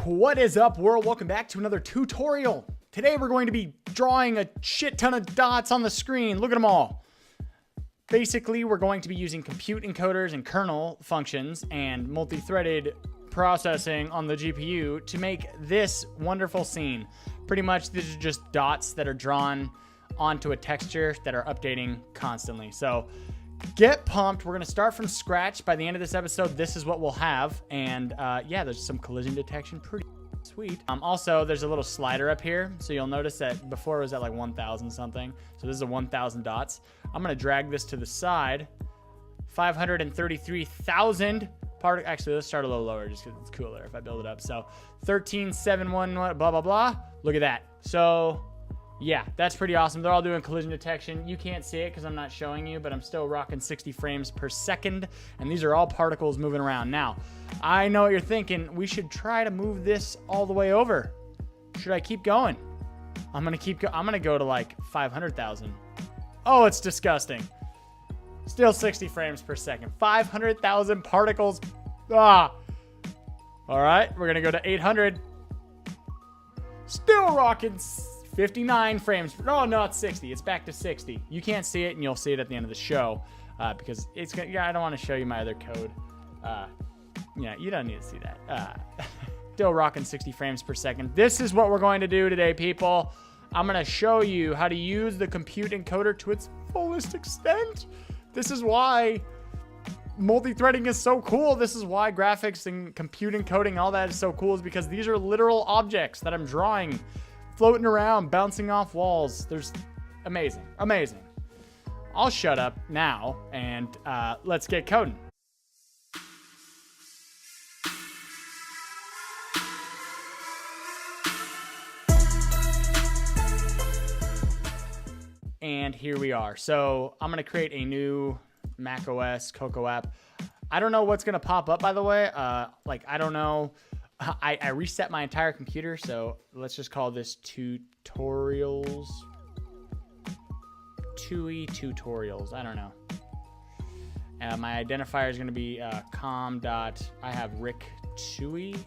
What is up, world? Welcome back to another tutorial. Today we're going to be drawing a shit ton of dots on the screen. Look at them all. Basically, we're going to be using compute encoders and kernel functions and multi-threaded processing on the GPU to make this wonderful scene. Pretty much, these are just dots that are drawn onto a texture that are updating constantly. So get pumped. We're going to start from scratch. By the end of this episode, this is what we'll have. And yeah, there's some collision detection. Pretty sweet. Also, there's a little slider up here. So you'll notice that before it was at like 1,000 something. So this is a 1,000 dots. I'm going to drag this to the side. 533,000 particles. Actually, let's start a little lower just because it's cooler if I build it up. So 13,711, blah, blah, blah. Look at that. So yeah, that's pretty awesome. They're all doing collision detection. You can't see it because I'm not showing you, but I'm still rocking 60 frames per second. And these are all particles moving around. Now, I know what you're thinking. We should try to move this all the way over. Should I keep going? I'm going to go to like 500,000. Oh, it's disgusting. Still 60 frames per second. 500,000 particles. Ah. All right, we're going to go to 800. Still rocking 59 frames. Oh, no, it's 60. It's back to 60. You can't see it, and you'll see it at the end of the show because it's. Yeah, I don't want to show you my other code. Yeah, you don't need to see that. Still rocking 60 frames per second. This is what we're going to do today, people. I'm going to show you how to use the compute encoder to its fullest extent. This is why multi-threading is so cool. This is why graphics and compute encoding, all that is so cool, is because these are literal objects that I'm drawing, floating around, bouncing off walls. There's amazing, amazing. I'll shut up now and let's get coding. And here we are. So I'm going to create a new macOS Cocoa app. I don't know what's going to pop up, by the way. I don't know. I reset my entire computer, so let's just call this tutorials. 2E tutorials. I don't know. My identifier is going to be I have Rick 2E,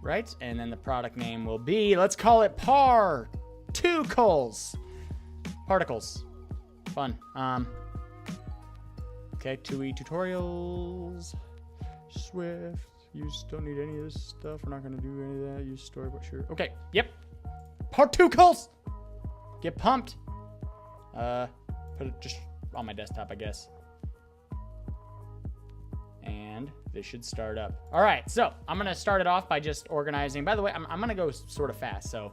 right? And then the product name will be, let's call it Particles. Particles. Fun. Okay, 2E tutorials. Swift. You just don't need any of this stuff. We're not going to do any of that. Use storyboard, sure. Okay, yep. Particles! Get pumped. Put it just on my desktop, I guess. And this should start up. All right, so I'm going to start it off by just organizing. By the way, I'm going to go sort of fast, so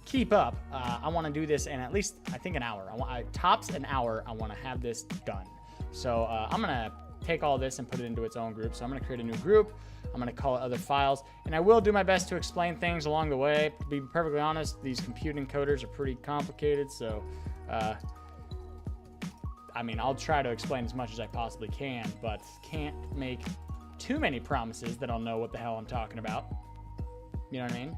keep up. I want to do this in at least, I think, an hour. Tops an hour, I want to have this done. So I'm going to take all this and put it into its own group. So I'm going to create a new group. I'm going to call it other files. And I will do my best to explain things along the way. To be perfectly honest, these compute encoders are pretty complicated. So, I mean, I'll try to explain as much as I possibly can, but can't make too many promises that I'll know what the hell I'm talking about. You know what I mean?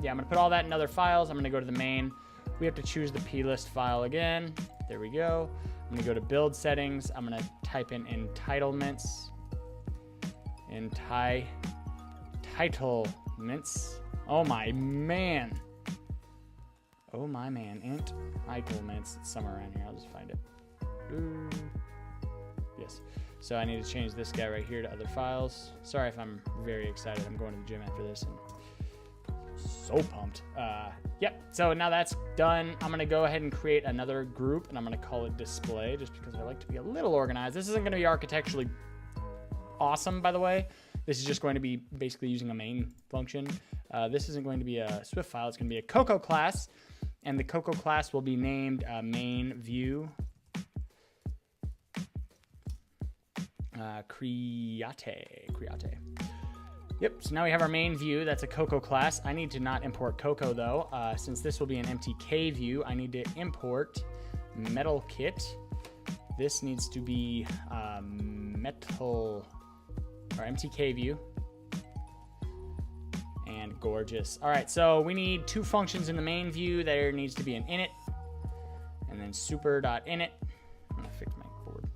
Yeah, I'm going to put all that in other files. I'm going to go to the main. We have to choose the plist file again. There we go. I'm going to go to build settings. I'm going to type in entitlements. Entitlements. Oh my man. Oh my man. Entitlements. It's somewhere around here. I'll just find it. Yes. So I need to change this guy right here to other files. Sorry if I'm very excited. I'm going to the gym after this and so pumped. Yep. So now that's done. I'm going to go ahead and create another group, and I'm going to call it display just because I like to be a little organized. This isn't going to be architecturally awesome, by the way. This is just going to be basically using a main function. This isn't going to be a Swift file. It's going to be a Cocoa class, and the Cocoa class will be named main view create. Yep, so now we have our main view. That's a Cocoa class. I need to not import Cocoa, though. Since this will be an MTK view, I need to import Metal Kit. This needs to be Metal, or MTK view. And gorgeous. All right, so we need two functions in the main view. There needs to be an init, and then super.init. I'm going to fix my board.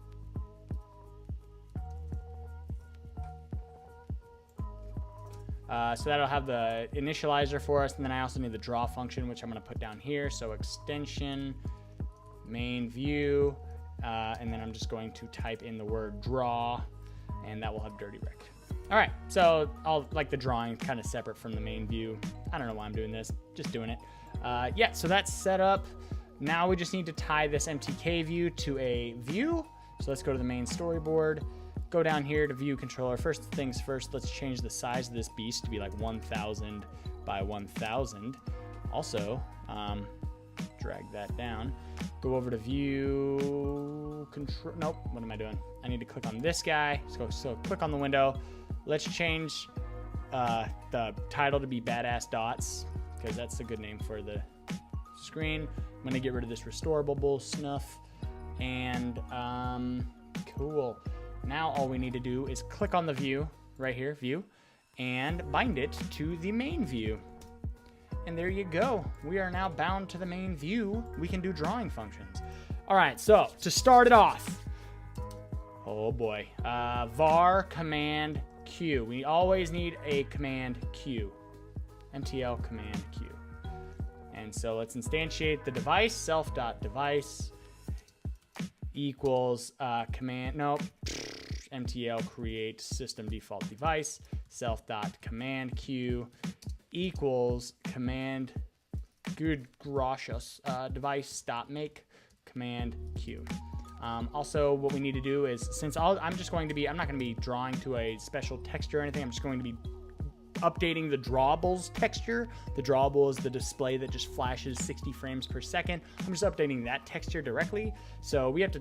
So that'll have the initializer for us. And then I also need the draw function, which I'm going to put down here. So extension, main view, and then I'm just going to type in the word draw, and that will have dirty rec. All right, so I'll like the drawing kind of separate from the main view. I don't know why I'm doing this, just doing it. Yeah, so that's set up. Now we just need to tie this MTK view to a view. So let's go to the main storyboard, go down here to view controller. First things first, let's change the size of this beast to be like 1000 by 1000. Also, drag that down, go over to view control. Nope, what am I doing? I need to click on this guy. So click on the window. Let's change the title to be Badass Dots, because that's a good name for the screen. I'm gonna get rid of this restorable snuff, and cool. Now all we need to do is click on the view right here, view, and bind it to the main view. And there you go. We are now bound to the main view. We can do drawing functions. All right, so to start it off, oh boy, var command Q. We always need a command Q, MTL command Q. And so let's instantiate the device, self.device equals MTL create system default device, self.command Q equals command good gracious device.make command Q. Also, what we need to do is, since I'm not going to be drawing to a special texture or anything, I'm just going to be updating the drawables texture. The drawable is the display that just flashes 60 frames per second. I'm just updating that texture directly. So we have to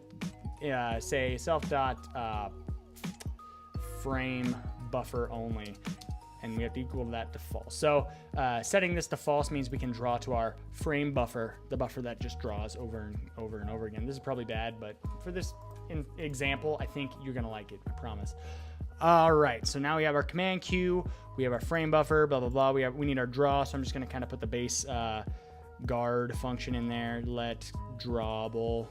say self.frame buffer only, and we have to equal that to false. So setting this to false means we can draw to our frame buffer, the buffer that just draws over and over and over again. This is probably bad, but for this example, I think you're gonna like it, I promise. All right, so now we have our command Q, we have our frame buffer, blah, blah, blah. We need our draw, so I'm just gonna kind of put the base guard function in there. Let drawable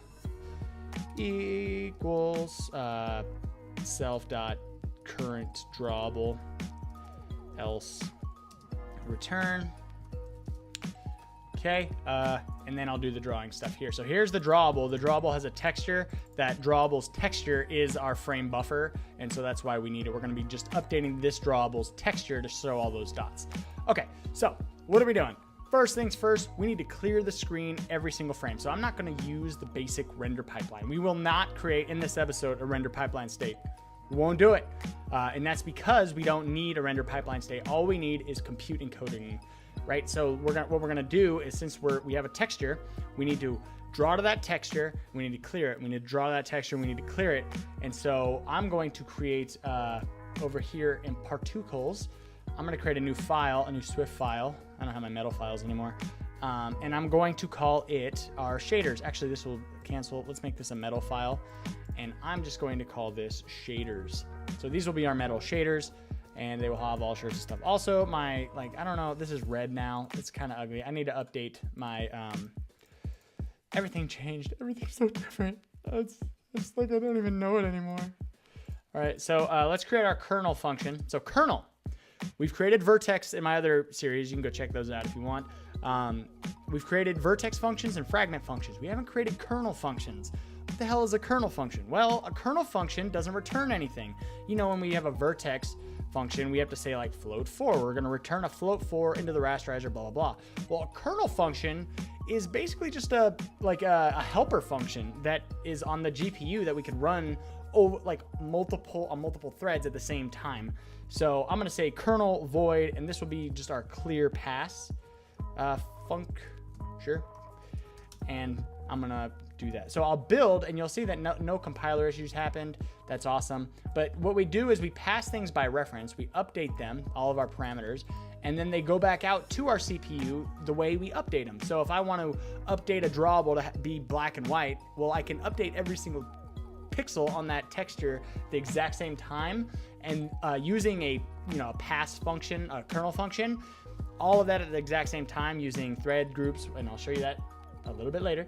equals self.current drawable, else return. Okay, and then I'll do the drawing stuff here. So here's the drawable. The drawable has a texture. That drawable's texture is our frame buffer, and so that's why we need it. We're gonna be just updating this drawable's texture to show all those dots. Okay, so what are we doing? First things first, we need to clear the screen every single frame. So I'm not gonna use the basic render pipeline. We will not create in this episode a render pipeline state. We won't do it. And that's because we don't need a render pipeline state. All we need is compute encoding, right? So what we're gonna do is, since we have a texture, we need to draw to that texture, we need to clear it. We need to draw that texture, we need to clear it. And so I'm going to create over here in particles, I'm gonna create a new file, a new Swift file. I don't have my metal files anymore. And I'm going to call it our shaders. Actually, this will cancel. Let's make this a metal file. And I'm just going to call this shaders. So these will be our metal shaders, and they will have all sorts of stuff. Also, I don't know, this is red now. It's kind of ugly. I need to update my, everything changed. Everything's so different. It's like I don't even know it anymore. All right, so let's create our kernel function. So kernel, we've created vertex in my other series. You can go check those out if you want. We've created vertex functions and fragment functions. We haven't created kernel functions. What the hell is a kernel function? Well, a kernel function doesn't return anything. You know, when we have a vertex function, we have to say like float4. We're gonna return a float4 into the rasterizer, blah, blah, blah. Well, a kernel function is basically just a helper function that is on the GPU that we can run over on multiple threads at the same time. So I'm gonna say kernel void, and this will be just our clear pass sure. And I'm gonna do that. So I'll build, and you'll see that no compiler issues happened. That's awesome. But what we do is we pass things by reference, we update them, all of our parameters, and then they go back out to our CPU the way we update them. So if I want to update a drawable to be black and white, well, I can update every single pixel on that texture the exact same time, and using a pass function, a kernel function, all of that at the exact same time using Threadgroups, and I'll show you that a little bit later.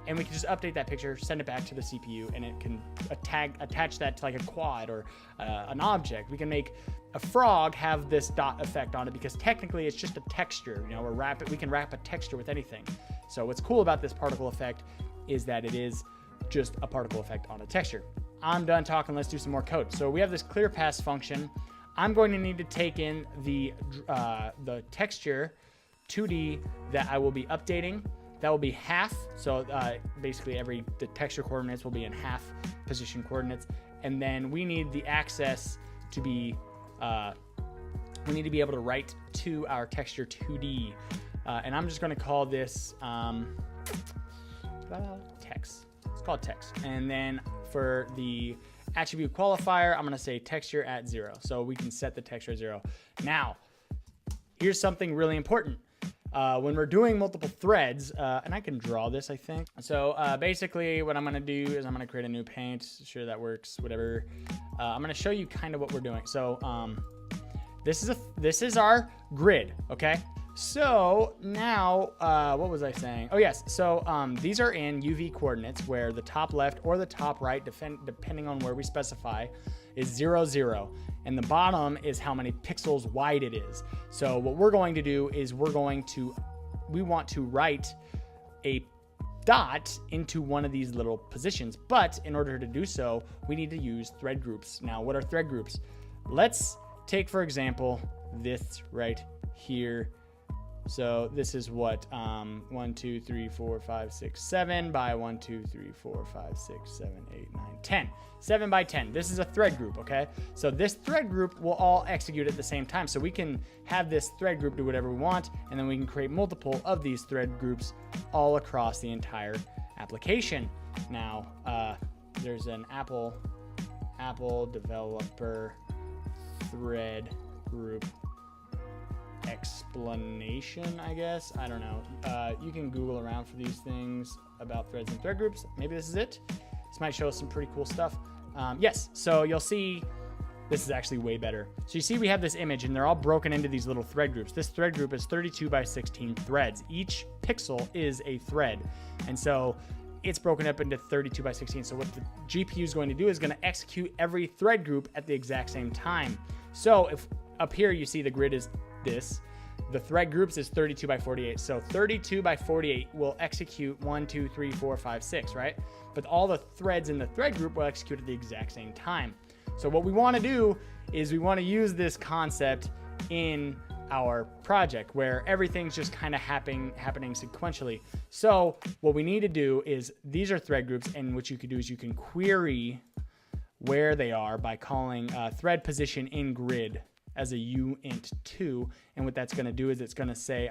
and we can just update that picture, send it back to the CPU, and it can attach that to like a quad or an object. We can make a frog have this dot effect on it because technically it's just a texture. You know, we can wrap a texture with anything. So what's cool about this particle effect is that it is just a particle effect on a texture. I'm done talking. Let's do some more code. So we have this clear pass function. I'm going to need to take in the texture 2D that I will be updating. That will be half. So basically the texture coordinates will be in half position coordinates. And then we need the access to be, we need to be able to write to our texture 2D. And I'm just going to call this text. It's called text. And then for the attribute qualifier, I'm going to say texture at 0. So we can set the texture at 0. Now, here's something really important. When we're doing multiple threads, and I can draw this, I think. So basically what I'm going to do is I'm going to create a new paint. Sure, that works, whatever. I'm going to show you kind of what we're doing. So this is our grid, okay? So now, what was I saying? Oh yes, so these are in UV coordinates where the top left or the top right, depending on where we specify, is 0, 0. And the bottom is how many pixels wide it is. So what we're going to do is we want to write a dot into one of these little positions. But in order to do so, we need to use thread groups. Now, what are thread groups? Let's take, for example, this right here. So this is what 1, 2, 3, 4, 5, 6, 7 by 1, 2, 3, 4, 5, 6, 7, 8, 9, 10. 7 by 10. This is a thread group, okay? So this thread group will all execute at the same time. So we can have this thread group do whatever we want, and then we can create multiple of these thread groups all across the entire application. Now, there's an Apple developer thread group explanation, I guess. I don't know. You can Google around for these things about threads and thread groups. Maybe this is it. This might show us some pretty cool stuff. Yes, so you'll see this is actually way better. So you see we have this image and they're all broken into these little thread groups. This thread group is 32 by 16 threads. Each pixel is a thread. And so it's broken up into 32 by 16. So what the GPU is going to do is going to execute every thread group at the exact same time. So if up here you see the grid is this, the thread groups is 32 by 48. So 32 by 48 will execute 1, 2, 3, 4, 5, 6, right? But all the threads in the thread group will execute at the exact same time. So what we want to do is we want to use this concept in our project where everything's just kind of happening sequentially. So what we need to do is these are thread groups, and what you can do is you can query where they are by calling thread position in grid as a uint2, and what that's going to do is it's going to say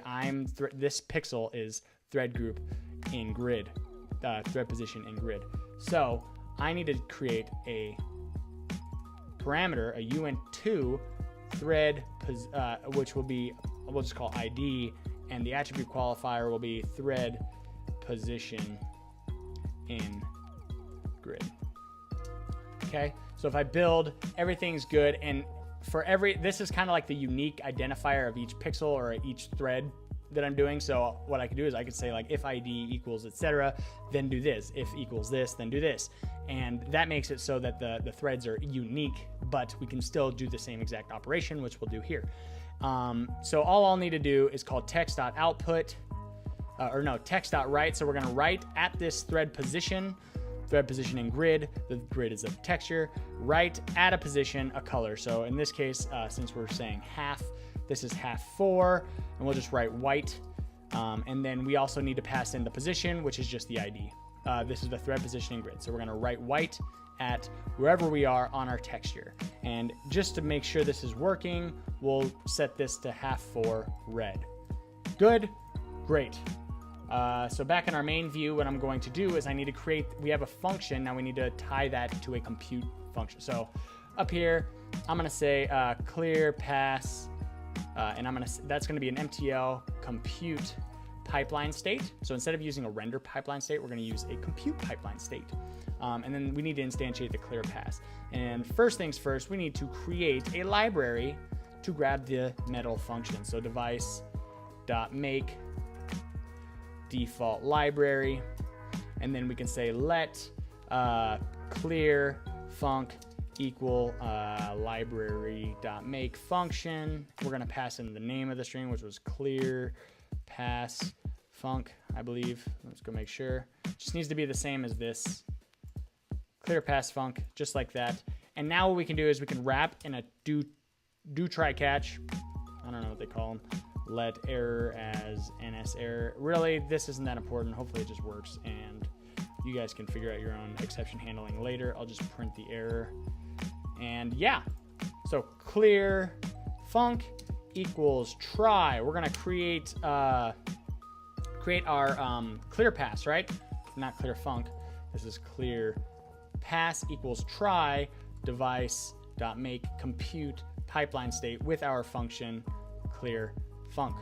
this pixel is thread group in grid, thread position in grid. So I need to create a parameter, a uint2 thread, which will be, we'll just call ID, and the attribute qualifier will be thread position in grid. Okay, so if I build, everything's good, and for this is kind of like the unique identifier of each pixel or each thread that I'm doing. So what I could do is I could say like if ID equals etc, then do this. If equals this, then do this. And that makes it so that the threads are unique, but we can still do the same exact operation, which we'll do here. So all I'll need to do is call text.output, text.write. So we're going to write at this thread position in grid. The grid is a texture. Write at a position, a color. So in this case, since we're saying half, this is half 4, and we'll just write white. And then we also need to pass in the position, which is just the ID. This is the thread positioning grid. So we're going to write white at wherever we are on our texture. And just to make sure this is working, we'll set this to half 4 red. Good, great. So back in our main view, what I'm going to do is we have a function. Now we need to tie that to a compute function. So up here, I'm going to say clear pass, and that's going to be an MTL compute pipeline state. So instead of using a render pipeline state, we're going to use a compute pipeline state. And then we need to instantiate the clear pass. And first things first, we need to create a library to grab the metal function. So device.make default library, And then we can say let clear func equal library.make function. We're going to pass in the name of the string, which was clear pass func, I believe. Let's go make sure. Just needs to be the same as this. Clear pass func, just like that. And now what we can do is we can wrap in a do try catch. I don't know what they call them. Let error as ns error. Really, this isn't that important. Hopefully it just works, and you guys can figure out your own exception handling later. I'll just print the error. And yeah, so clear func equals try. We're gonna create our clear pass, right? Not clear func. This is clear pass equals try device.make compute pipeline state with our function clear func.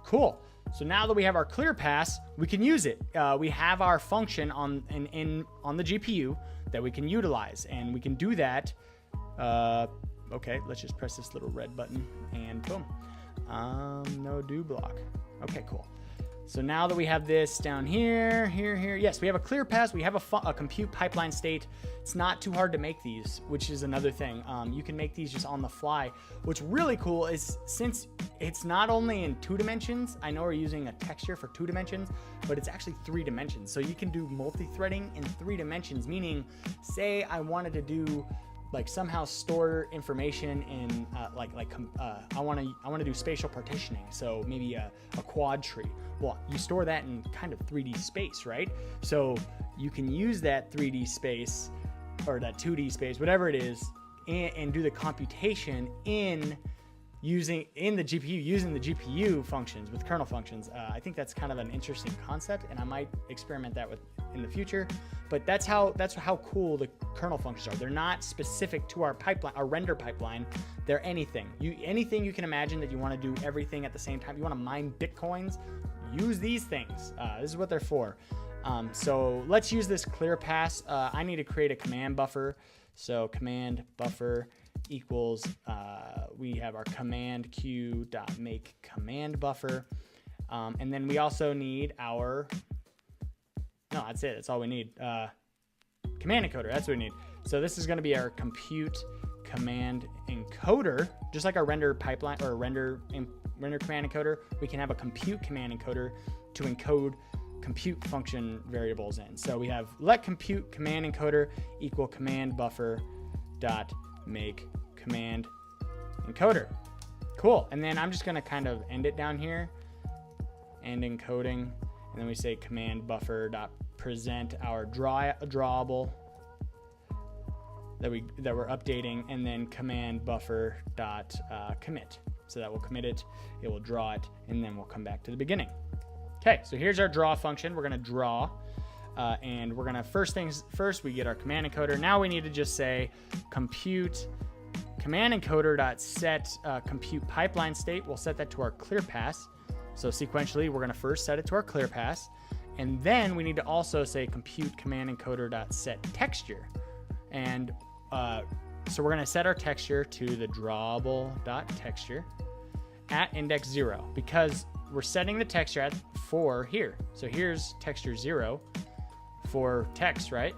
Cool. So now that we have our clear pass, we can use it. We have our function on the GPU that we can utilize, and we can do that. Okay, let's just press this little red button and boom. No do block. Okay, cool. So now that we have this down here, yes, we have a clear pass. We have a compute pipeline state. It's not too hard to make these, which is another thing. You can make these just on the fly. What's really cool is since it's not only in 2 dimensions, I know we're using a texture for 2 dimensions, but it's actually 3 dimensions. So you can do multi-threading in 3 dimensions, meaning say I wanted to do like somehow store information in I want to do spatial partitioning, so maybe a quad tree. Well, you store that in kind of 3D space, right? So you can use that 3D space or that 2D space, whatever it is, and do the computation in the GPU, using the GPU functions with kernel functions. I think that's kind of an interesting concept, and I might experiment that with in the future. But that's how cool the kernel functions are. They're not specific to our pipeline, our render pipeline. They're anything you can imagine that you want to do everything at the same time. You want to mine Bitcoins, use these things. This is what they're for. So let's use this clear pass. I need to create a command buffer. So command buffer equals, we have our command q.make command buffer. And then we also need our, no, that's it. That's all we need. Command encoder, that's what we need. So this is going to be our compute command encoder, just like our render pipeline or render command encoder. We can have a compute command encoder to encode compute function variables in. So we have let compute command encoder equal command buffer dot make command encoder. Cool. And then I'm just going to kind of end it down here, end encoding, and then we say command buffer dot present our drawable that we're updating, and then command buffer dot commit. So that will commit it, it will draw it, and then we'll come back to the beginning. Okay, so here's our draw function. We're going to draw, and we're going to first things first. We get our command encoder. Now we need to just say compute command encoder dot set compute pipeline state. We'll set that to our clear pass. So sequentially, we're going to first set it to our clear pass, and then we need to also say compute command encoder dot set texture. And so we're going to set our texture to the drawable dot texture at index 0, because we're setting the texture at 4 here. So here's texture 0 for text, right?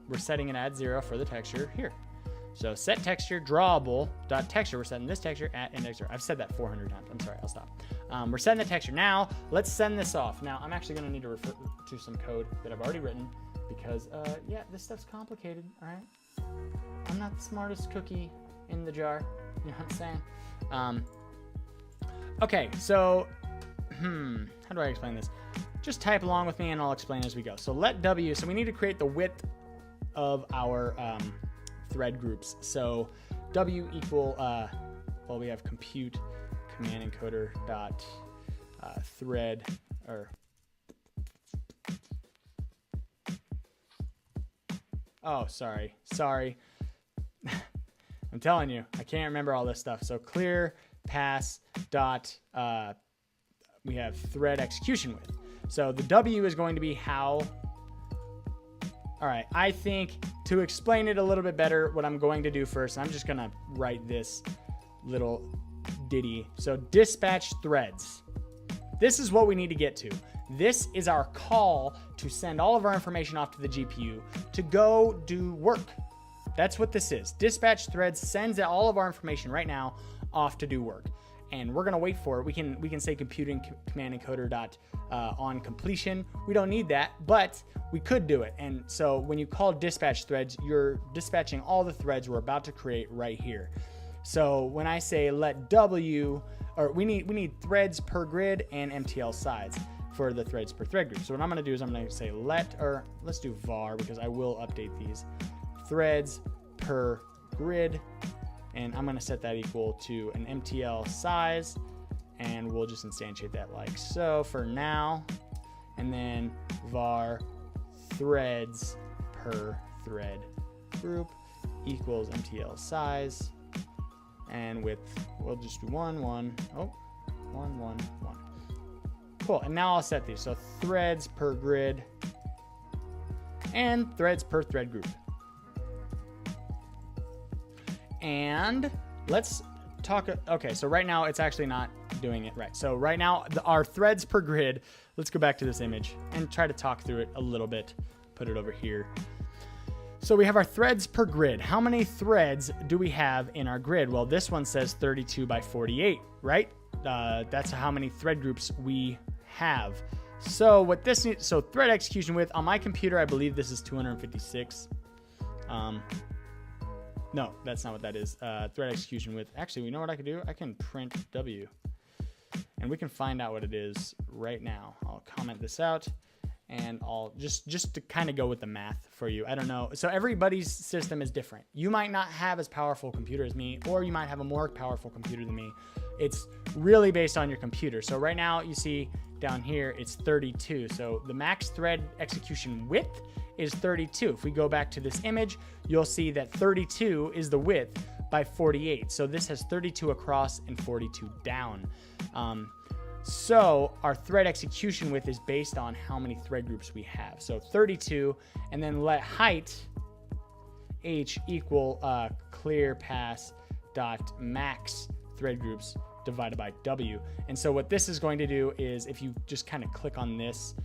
We're setting it at 0 for the texture here. So set texture drawable dot texture. We're setting this texture at index 0. I've said that 400 times. I'm sorry, I'll stop. We're setting the texture. Now let's send this off. Now I'm actually going to need to refer to some code that I've already written, because yeah, this stuff's complicated. All right, I'm not the smartest cookie in the jar. You know what I'm saying? Okay, so how do I explain this? Just type along with me and I'll explain as we go. So let W, so we need to create the width of our thread groups. So W equal, well, we have compute command encoder dot thread, or oh, sorry. I'm telling you, I can't remember all this stuff. So clear pass dot, we have thread execution width. So the W is going to be how, all right, I think to explain it a little bit better, what I'm going to do first, I'm just going to write this little ditty. So dispatch threads. This is what we need to get to. This is our call to send all of our information off to the GPU to go do work. That's what this is. Dispatch threads sends all of our information right now off to do work. And we're gonna wait for it. We can say computing command encoder dot on completion. We don't need that, but we could do it. And so when you call dispatch threads, you're dispatching all the threads we're about to create right here. So when I say let W, or we need threads per grid and MTL size for the threads per thread group. So what I'm gonna do is I'm gonna say let's do var, because I will update these. Threads per grid, and I'm gonna set that equal to an MTL size, and we'll just instantiate that like so for now, and then var threads per thread group equals MTL size, and width we'll just do 1 1 1 1 1. Cool. And now I'll set these, so threads per grid and threads per thread group. And let's talk. Okay, so right now it's actually not doing it right. So right now our threads per grid, let's go back to this image and try to talk through it a little bit. Put it over here. So we have our threads per grid. How many threads do we have in our grid? Well, this one says 32 by 48, right? That's how many thread groups we have. So what this needs, so thread execution width on my computer, I believe this is 256. No, that's not what that is. Thread execution width. Actually, you know what I can do? I can print W, and we can find out what it is right now. I'll comment this out, and I'll just to kind of go with the math for you. I don't know. So everybody's system is different. You might not have as powerful a computer as me, or you might have a more powerful computer than me. It's really based on your computer. So right now you see down here, it's 32. So the max thread execution width is 32. If we go back to this image, you'll see that 32 is the width by 48. So this has 32 across and 42 down. So our thread execution width is based on how many thread groups we have. So 32, and then let height h equal clear pass dot max thread groups divided by W. And so what this is going to do is, if you just kind of click on this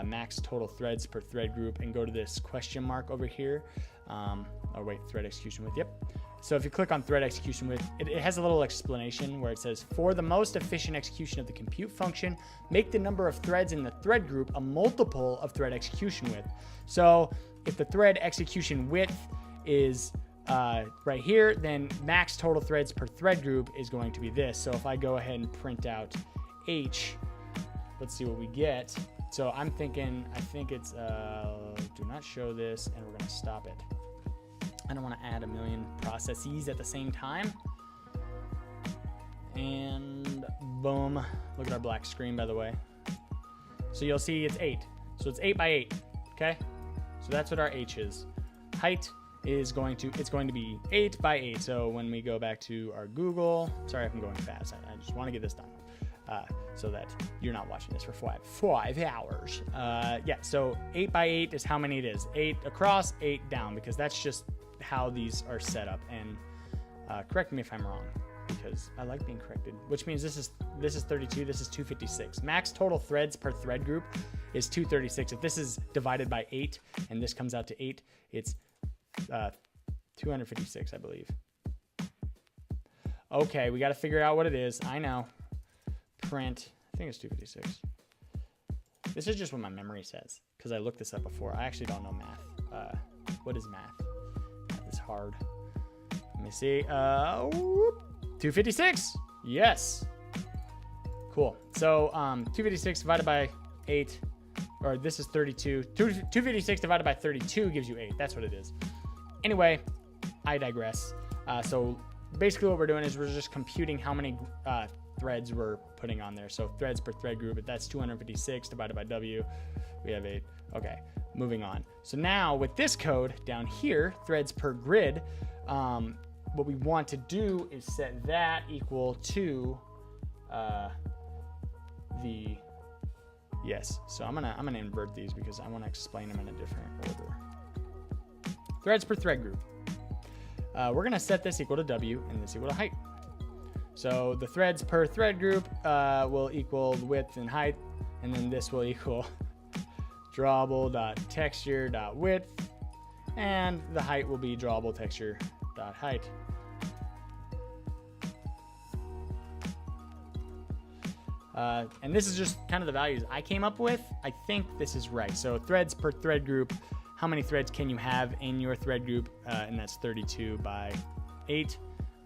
max total threads per thread group and go to this question mark over here, thread execution width, yep. So if you click on thread execution width, it has a little explanation where it says, for the most efficient execution of the compute function, make the number of threads in the thread group a multiple of thread execution width. So if the thread execution width is right here, then max total threads per thread group is going to be this. So if I go ahead and print out H, let's see what we get. So I think it's, do not show this, and we're gonna stop it. I don't wanna add a million processes at the same time. And boom, look at our black screen, by the way. So you'll see it's 8. So it's 8 by 8, okay? So that's what our H is. Height is going to be 8 by 8. So when we go back to our Google, sorry if I'm going fast, I just want to get this done so that you're not watching this for 5 hours. Yeah, so 8 by 8 is how many it is. 8 across, 8 down, because that's just how these are set up. And correct me if I'm wrong, because I like being corrected, which means this is 32, this is 256. Max total threads per thread group is 236. If this is divided by 8 and this comes out to 8, it's 256, I believe. Okay, we got to figure out what it is. I know. Print, I think it's 256. This is just what my memory says, because I looked this up before. I actually don't know math. What is math? Math is hard. Let me see. 256. Yes. Cool. So 256 divided by 8, or this is 32. 256 divided by 32 gives you 8. That's what it is. Anyway, I digress. So basically what we're doing is we're just computing how many threads we're putting on there. So threads per thread group, that's 256 divided by W. We have 8. Okay, moving on. So now with this code down here, threads per grid, what we want to do is set that equal to yes. So I'm gonna invert these because I want to explain them in a different order. Threads per thread group. We're gonna set this equal to W and this equal to height. So the threads per thread group will equal width and height, and then this will equal drawable.texture.width, and the height will be drawable texture.height. And this is just kind of the values I came up with. I think this is right. So threads per thread group, how many threads can you have in your thread group? And that's 32 by 8.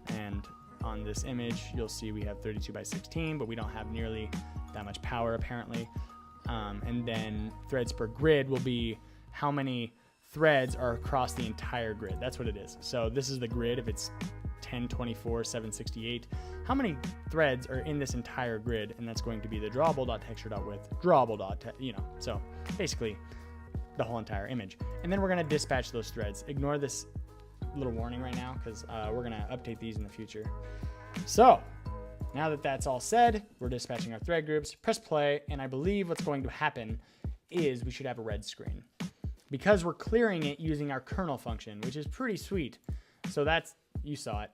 And on this image, you'll see we have 32 by 16, but we don't have nearly that much power apparently. And then threads per grid will be how many threads are across the entire grid. That's what it is. So this is the grid. If it's 10, 24, 768, how many threads are in this entire grid? And that's going to be the drawable.texture.width, so basically the whole entire image. And then we're going to dispatch those threads. Ignore this little warning right now because we're going to update these in the future. So now that that's all said, we're dispatching our thread groups. Press play, and I believe what's going to happen is we should have a red screen because we're clearing it using our kernel function, which is pretty sweet. So that's, you saw it.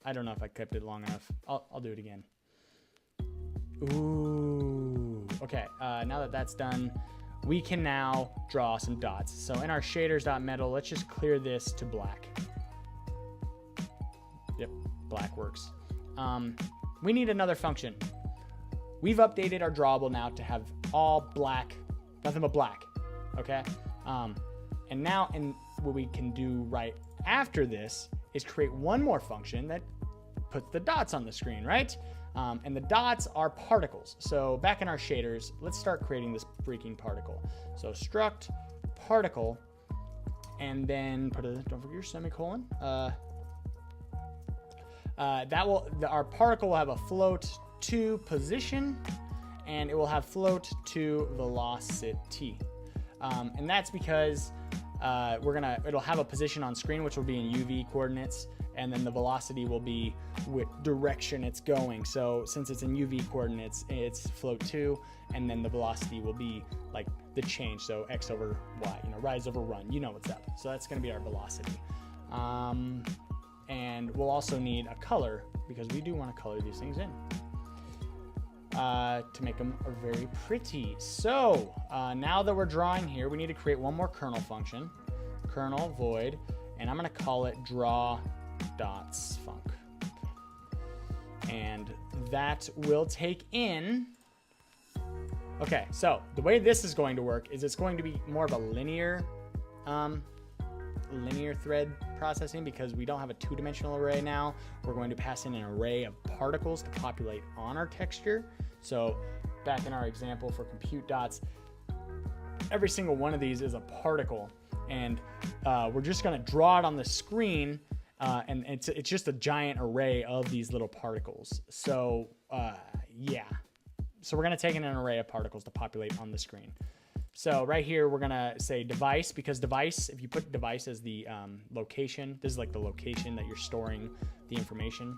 I don't know if I kept it long enough. I'll do it again. Ooh. Okay, now that that's done, we can now draw some dots. So in our shaders.metal, let's just clear this to black. Yep, black works. We need another function. We've updated our drawable now to have all black, nothing but black, okay? And now, what we can do right after this is create one more function that puts the dots on the screen, right? And the dots are particles. So back in our shaders, let's start creating this freaking particle. So struct particle, and then don't forget your semicolon. Our particle will have a float to position, and it will have float to velocity. And that's because it'll have a position on screen, which will be in UV coordinates, and then the velocity will be what direction it's going. So since it's in UV coordinates, it's float 2, and then the velocity will be like the change. So X over Y, rise over run, what's up. So that's gonna be our velocity. And we'll also need a color because we do want to color these things in to make them very pretty. So now that we're drawing here, we need to create one more kernel function, kernel void, and I'm going to call it draw.func. And that will take in, okay, so the way this is going to work is it's going to be more of a linear thread processing because we don't have a two-dimensional array now. We're going to pass in an array of particles to populate on our texture. So back in our example for compute dots, every single one of these is a particle, and we're just going to draw it on the screen, and it's just a giant array of these little particles. So yeah, so we're going to take in an array of particles to populate on the screen. So right here, we're going to say device, because device, if you put device as the location, this is like the location that you're storing the information.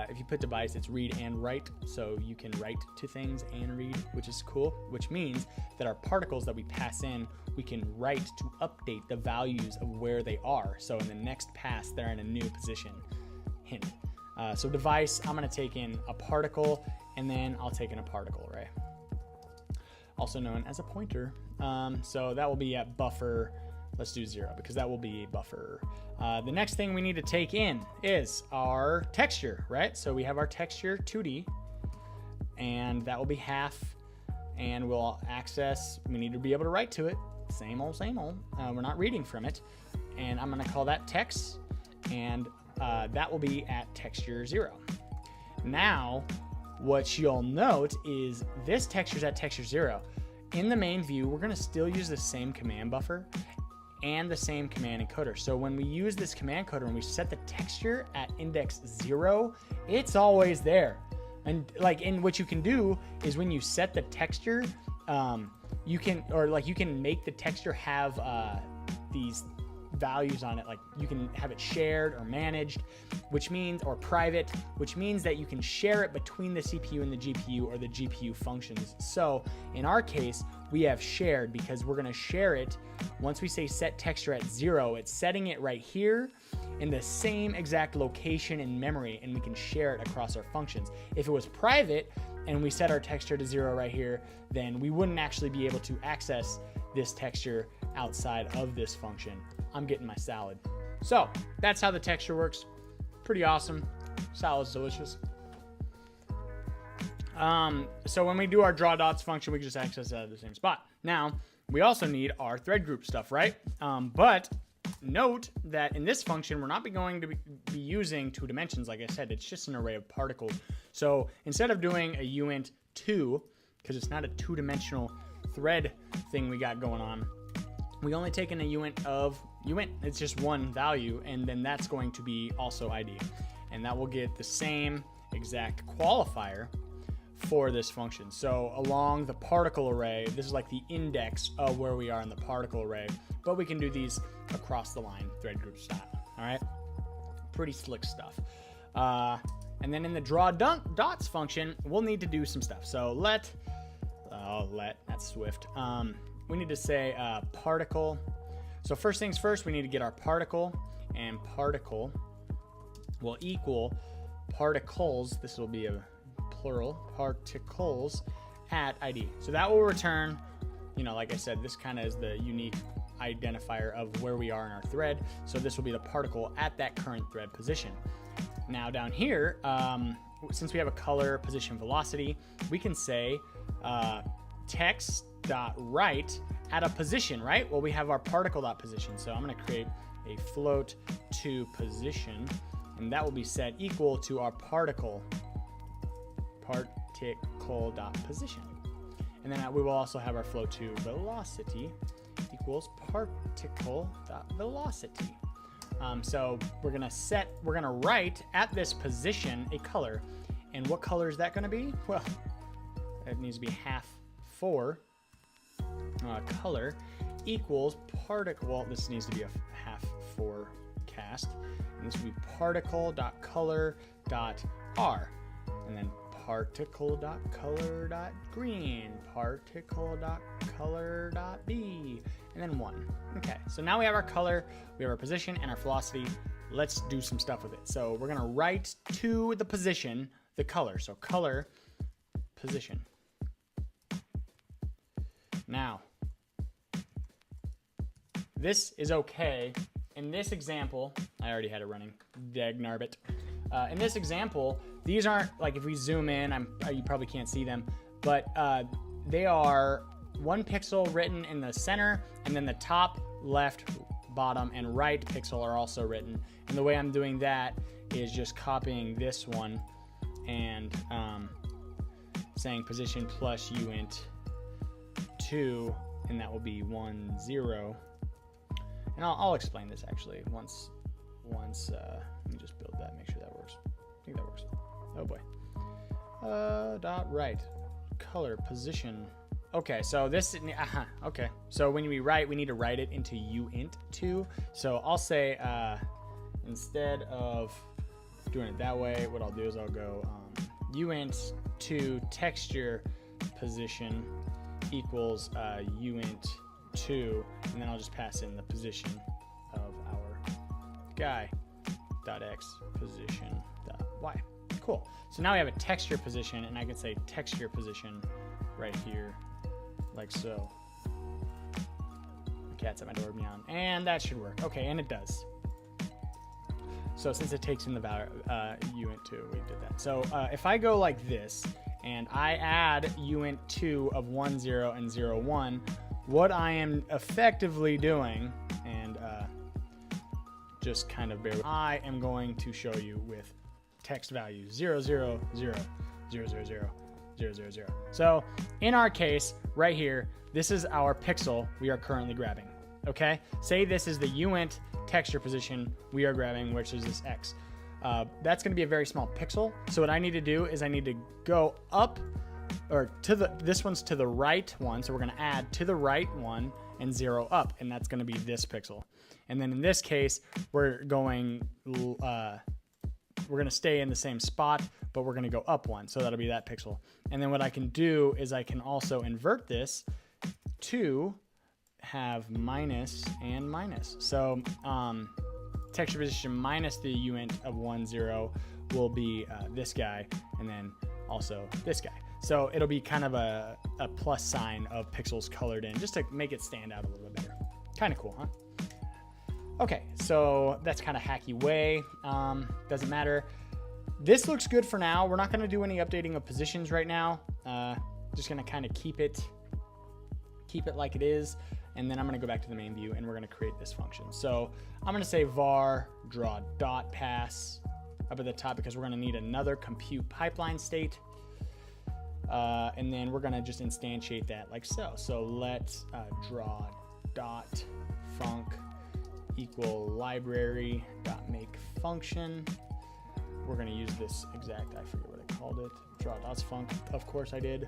If you put device, it's read and write. So you can write to things and read, which is cool, which means that our particles that we pass in, we can write to update the values of where they are. So in the next pass, they're in a new position. Hint. So device, I'm going to take in a particle, and then I'll take in a particle array, also known as a pointer. So that will be at buffer. Let's do 0 because that will be a buffer. The next thing we need to take in is our texture, right? So we have our texture 2D, and that will be half, and we'll access, we need to be able to write to it. Same old, same old. We're not reading from it. And I'm gonna call that text, and that will be at texture 0. Now, what you'll note is this texture's at texture 0. In the main view, we're gonna still use the same command buffer and the same command encoder. So when we use this command encoder and we set the texture at index 0, it's always there. And what you can do is when you set the texture, you can make the texture have these values on it. Like you can have it shared or managed, or private, which means that you can share it between the CPU and the GPU or the GPU functions. So in our case, we have shared because we're going to share it. Once we say set texture at 0, it's setting it right here, in the same exact location in memory, and we can share it across our functions. If it was private and we set our texture to 0 right here, then we wouldn't actually be able to access this texture outside of this function. I'm getting my salad. So that's how the texture works. Pretty awesome. Salad's delicious. So when we do our draw dots function, we can just access it out of the same spot. Now, we also need our thread group stuff, right? But note that in this function, we're not going to be using 2 dimensions. Like I said, it's just an array of particles. So instead of doing a uint2, because it's not a 2-dimensional thread thing we got going on, we only take in a uint of uint. It's just one value, and then that's going to be also ID. And that will get the same exact qualifier for this function. So along the particle array, this is like the index of where we are in the particle array, but we can do these across the line, thread group style. All right, pretty slick stuff. And then in the draw dots function, we'll need to do some stuff. So that's Swift. We need to say particle. So first things first, we need to get our particle, and particle will equal particles. This will be a plural, particles at ID. So that will return, like I said, this kind of is the unique identifier of where we are in our thread. So this will be the particle at that current thread position. Now down here, since we have a color, position, velocity, we can say text.write at a position, right? Well, we have our particle.position. So I'm going to create a float to position, and that will be set equal to our particle.position. And then we will also have our float to velocity equals particle.velocity. So we're gonna write at this position a color. And what color is that gonna be? Well, it needs to be half 4 color equals particle. Well, this needs to be a half 4 cast. And this will be particle.color.r. And then particle.color.green, particle.color.b, and then 1. Okay, so now we have our color, we have our position, and our velocity. Let's do some stuff with it. So we're gonna write to the position the color. So color, position. Now, this is okay. In this example, I already had it running, dagnarbit. In this example, these aren't, like if we zoom in, you probably can't see them, but they are 1 pixel written in the center, and then the top, left, bottom, and right pixel are also written. And the way I'm doing that is just copying this one and saying position plus uint 2, and that will be 1, 0. And I'll explain this actually once. Let me just build that, make sure that works. I think that works. Oh boy. Dot right, color, position. Okay, so this, okay. So when we write, we need to write it into uint2. So I'll say, instead of doing it that way, what I'll do is I'll go uint2 texture position equals uint2, and then I'll just pass in the position of our guy dot x position dot y. Cool. So now we have a texture position, and I can say texture position right here, like so. The cat's at my door meowing, and that should work. Okay, and it does. So since it takes in the value uint2, we did that. So if I go like this, and I add uint2 of 1, 0, and 0, 1, what I am effectively doing, and just kind of bear with, I am going to show you with text values 0, 0, 0, 0, 0, 0, 0, 0, 0. So in our case, right here, this is our pixel we are currently grabbing. Okay? Say this is the uint texture position we are grabbing, which is this X. That's going to be a very small pixel. So what I need to do is I need to go up, or to this one's to the right one. So we're going to add to the right one and 0 up, and that's going to be this pixel. And then in this case, we're going to stay in the same spot, but we're going to go up 1. So that'll be that pixel. And then what I can do is I can also invert this to have minus and minus. So texture position minus the uint of 1, 0 will be this guy, and then also this guy. So it'll be kind of a plus sign of pixels colored in, just to make it stand out a little bit better. Kind of cool, huh? Okay, so that's kind of hacky way. Doesn't matter. This looks good for now. We're not going to do any updating of positions right now. Just going to kind of keep it like it is. And then I'm going to go back to the main view and we're going to create this function. So I'm going to say var draw dot pass up at the top because we're going to need another compute pipeline state. And then we're going to just instantiate that like so. So let draw dot func equal library dot make function. We're going to use this exact, I forget what I called it, draw dots func. Of course I did.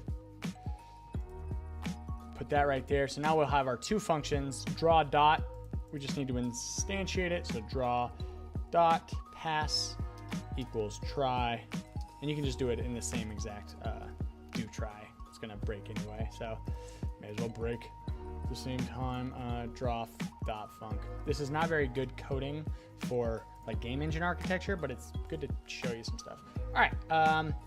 Put that right there. So now we'll have our two functions. Draw dot, we just need to instantiate it. So draw dot pass equals try. And you can just do it in the same exact do try. It's going to break anyway, so may as well break at the same time. Draw dot func. This is not very good coding for like game engine architecture, but it's good to show you some stuff. All right,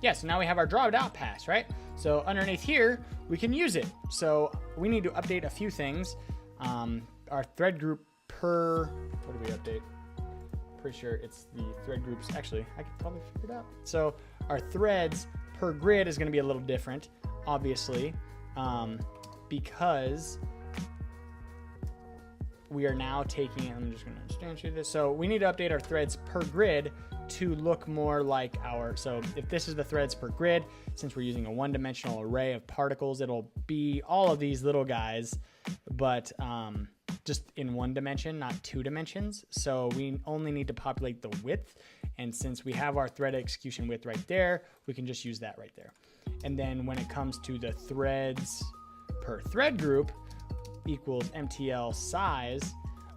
yeah, so now we have our draw dot pass, right? So underneath here, we can use it. So we need to update a few things. Our thread group per, what do we update? Pretty sure it's the thread groups. Actually, I could probably figure it out. So our threads per grid is gonna be a little different, obviously, because we are now taking, I'm just gonna instantiate this. So we need to update our threads per grid to look more like our, so if this is the threads per grid, since we're using a one-dimensional array of particles, it'll be all of these little guys, but just in one dimension, not two dimensions. So we only need to populate the width. And since we have our thread execution width right there, we can just use that right there. And then when it comes to the threads per thread group equals MTL size,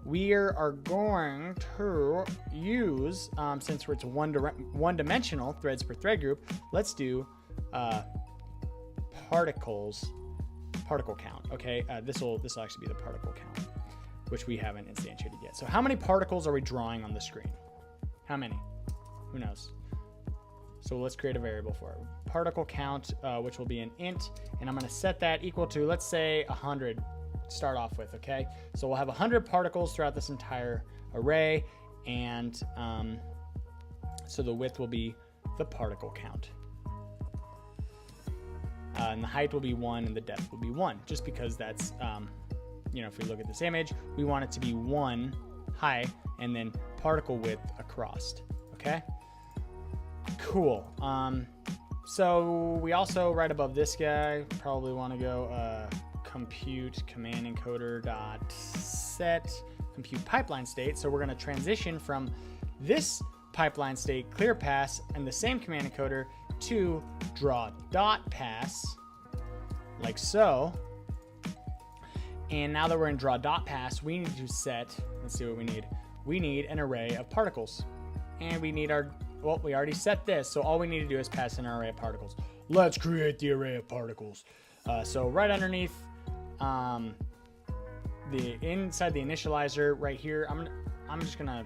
we are going to use, since it's one-dimensional threads per thread group, let's do particle count. Okay, this will actually be the particle count, which we haven't instantiated yet. So how many particles are we drawing on the screen? How many? Who knows? So let's create a variable for it. Particle count, which will be an int, and I'm going to set that equal to, let's say, 100 to start off with, okay? So we'll have 100 particles throughout this entire array, and so the width will be the particle count. And the height will be 1 and the depth will be 1, just because that's, you know, if we look at this image, we want it to be 1 high and then particle width across, okay? Cool. So we also, right above this guy, probably want to go compute command encoder dot set compute pipeline state. So we're going to transition from this pipeline state clear pass and the same command encoder to draw dot pass, like so. And now that we're in draw dot pass, we need to set, let's see what we need. We need an array of particles, and we need our, well, we already set this, so all we need to do is pass in our array of particles. Let's create the array of particles. So right underneath inside the initializer right here, I'm just gonna,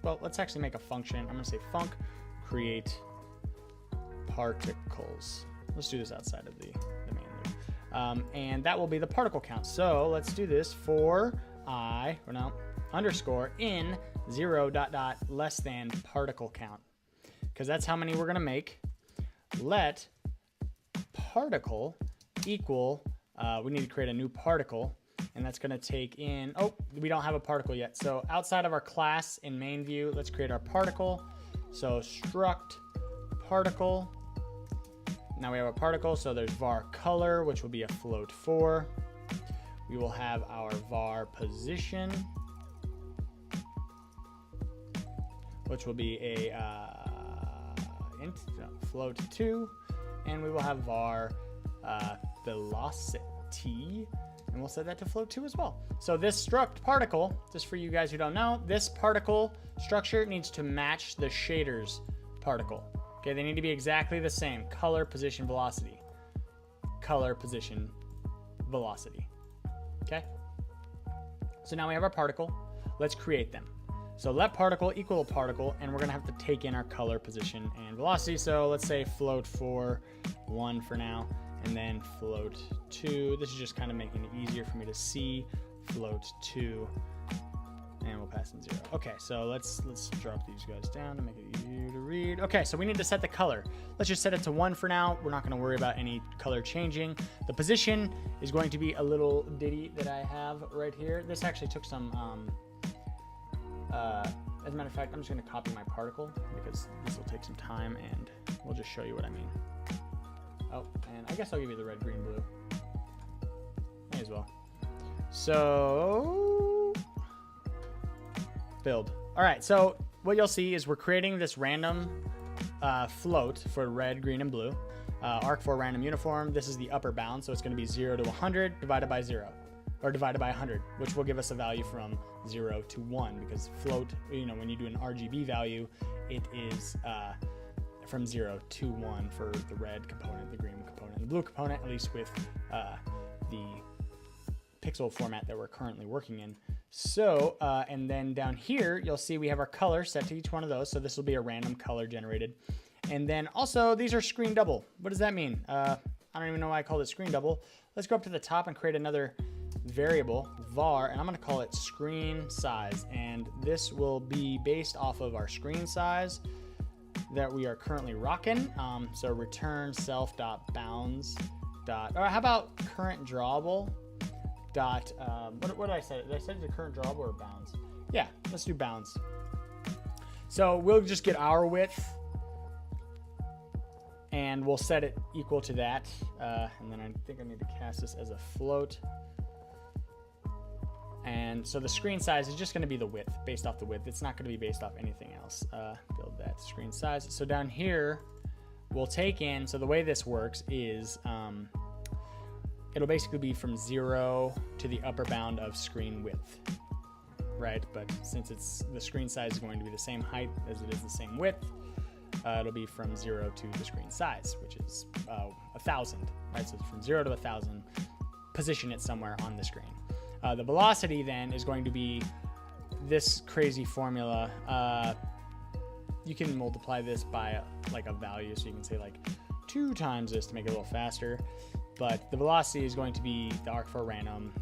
well, let's actually make a function. I'm gonna say func create particles. Let's do this outside of the main loop. And that will be the particle count. So let's do this for underscore in 0 dot dot less than particle count, because that's how many we're gonna make. Let particle equal, we need to create a new particle, and that's gonna take in, oh, we don't have a particle yet. So outside of our class in main view, let's create our particle. So struct particle. Now we have a particle, so there's var color, which will be a float 4. We will have our var position, which will be a float 2, and we will have var velocity, and we'll set that to float 2 as well. So this struct particle, just for you guys who don't know, this particle structure needs to match the shader's particle. Okay, they need to be exactly the same. Color, position, velocity. Color, position, velocity. Okay? So now we have our particle. Let's create them. So let particle equal a particle, and we're gonna have to take in our color, position, and velocity. So let's say float for 1 for now, and then float 2. This is just kind of making it easier for me to see. Float 2, and we'll pass in 0. Okay, so let's drop these guys down to make it easier to read. Okay, so we need to set the color. Let's just set it to 1 for now. We're not gonna worry about any color changing. The position is going to be a little ditty that I have right here. This actually took some, as a matter of fact, I'm just gonna copy my particle because this will take some time, and we'll just show you what I mean. Oh, and I guess I'll give you the red, green, blue. May as well. So, build. All right, so what you'll see is we're creating this random float for red, green, and blue. Arc4 random uniform. This is the upper bound, so it's going to be 0 to 100 divided by 0, or divided by 100, which will give us a value from 0 to 1, because float, you know, when you do an RGB value, it is from 0 to 1 for the red component, the green component, the blue component, at least with the pixel format that we're currently working in. So, and then down here, you'll see we have our color set to each one of those. So this will be a random color generated. And then also these are screen double. What does that mean? I don't even know why I called it screen double. Let's go up to the top and create another variable, var, and I'm gonna call it screen size. And this will be based off of our screen size that we are currently rocking. So return self.bounds. Or how about current drawable? What did I say? Did I set it to current drawable or bounds? Yeah, let's do bounds. So we'll just get our width, and we'll set it equal to that. And then I think I need to cast this as a float. And so the screen size is just going to be the width, based off the width. It's not going to be based off anything else. Build that screen size. So down here, we'll take in, so the way this works is it'll basically be from 0 to the upper bound of screen width, right? But since it's the screen size is going to be the same height as it is the same width, it'll be from 0 to the screen size, which is 1,000, right? So it's from 0 to 1,000, position it somewhere on the screen. The velocity then is going to be this crazy formula. You can multiply this by like a value, so you can say like 2 times this to make it a little faster. But the velocity is going to be the arc4 random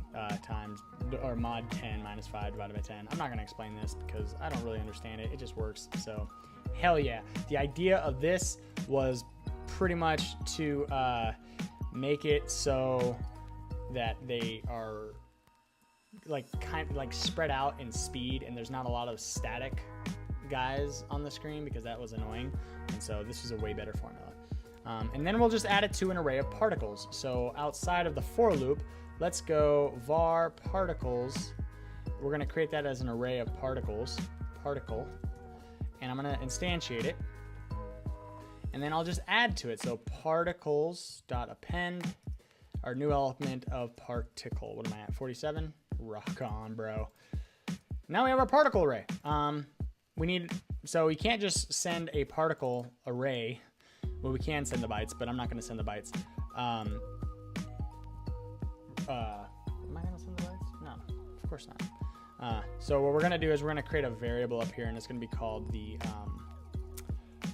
times, or mod 10 minus 5 divided by 10. I'm not going to explain this because I don't really understand it. It just works. So hell yeah. The idea of this was pretty much to make it so that they are like kind of like spread out in speed, and there's not a lot of static guys on the screen, because that was annoying. And so this is a way better formula. And then we'll just add it to an array of particles. So outside of the for loop, let's go var particles. We're going to create that as an array of particles, particle, and I'm going to instantiate it. And then I'll just add to it. So particles.append, our new element of particle. What am I at? 47? Rock on, bro. Now we have our particle array. So we can't just send a particle array. Well, we can send the bytes, but I'm not going to send the bytes. Am I going to send the bytes? No, of course not. So what we're going to do is we're going to create a variable up here, and it's going to be called the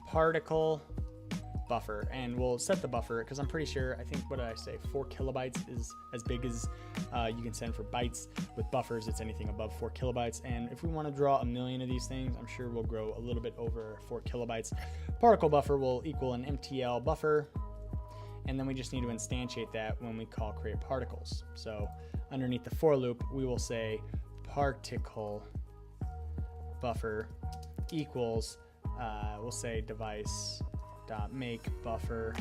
particle buffer. And we'll set the buffer because I'm pretty sure, I think, what did I say? 4 kilobytes is as big as you can send for bytes. With buffers, it's anything above 4 kilobytes. And if we want to draw 1,000,000 of these things, I'm sure we'll grow a little bit over 4 kilobytes. Particle buffer will equal an MTL buffer. And then we just need to instantiate that when we call create particles. So underneath the for loop, we will say particle buffer equals, we'll say device dot make buffer,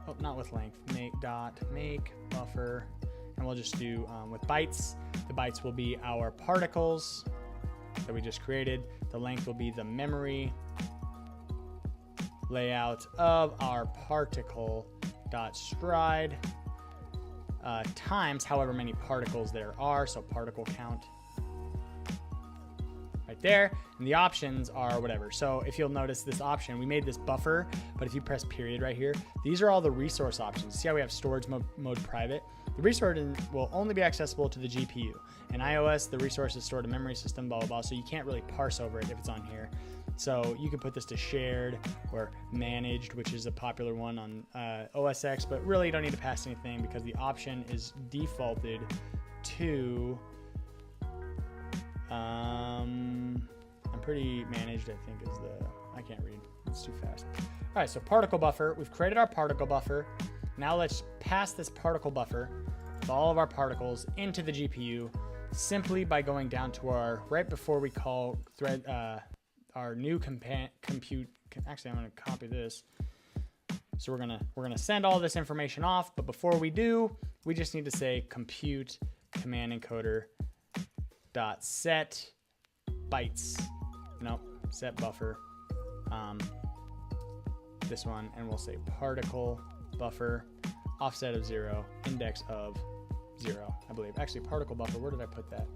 oh, not with length, make buffer, and we'll just do with bytes. The bytes will be our particles that we just created. The length will be the memory layout of our particle dot stride times however many particles there are, so particle count, right, there, and the options are whatever. So if you'll notice this option, we made this buffer, but if you press period right here, these are all the resource options. See how we have storage mode private? The resource will only be accessible to the GPU. In iOS, the resource is stored in memory system, blah, blah, blah, so you can't really parse over it if it's on here. So you can put this to shared or managed, which is a popular one on OS X, but really you don't need to pass anything because the option is defaulted to, I'm pretty managed, I think is the, I can't read, it's too fast. All right, so particle buffer, we've created our particle buffer. Now let's pass this particle buffer with all of our particles into the GPU simply by going down to our, right before we call thread, our new compute. Actually, I'm going to copy this. So we're gonna send all this information off, but before we do, we just need to say compute command encoder dot set bytes. Nope, set buffer. This one, and we'll say particle buffer offset of 0, index of 0, I believe. Actually, particle buffer, where did I put that?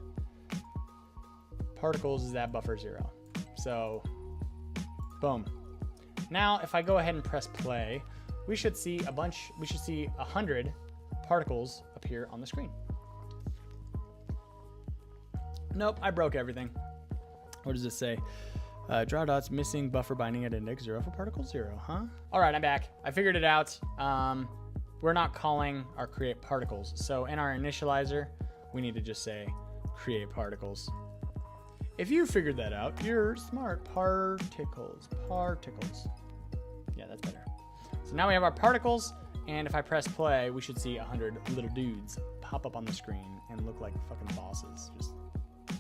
Particles is that buffer 0. So, boom. Now, if I go ahead and press play, we should see 100 particles appear on the screen. Nope, I broke everything. What does this say? Draw dots missing buffer binding at index 0 for particle 0, huh? All right, I'm back. I figured it out. We're not calling our create particles. So in our initializer, we need to just say create particles. If you figured that out, you're smart. Particles. Yeah, that's better. So now we have our particles, and if I press play, we should see 100 little dudes pop up on the screen and look like fucking bosses, just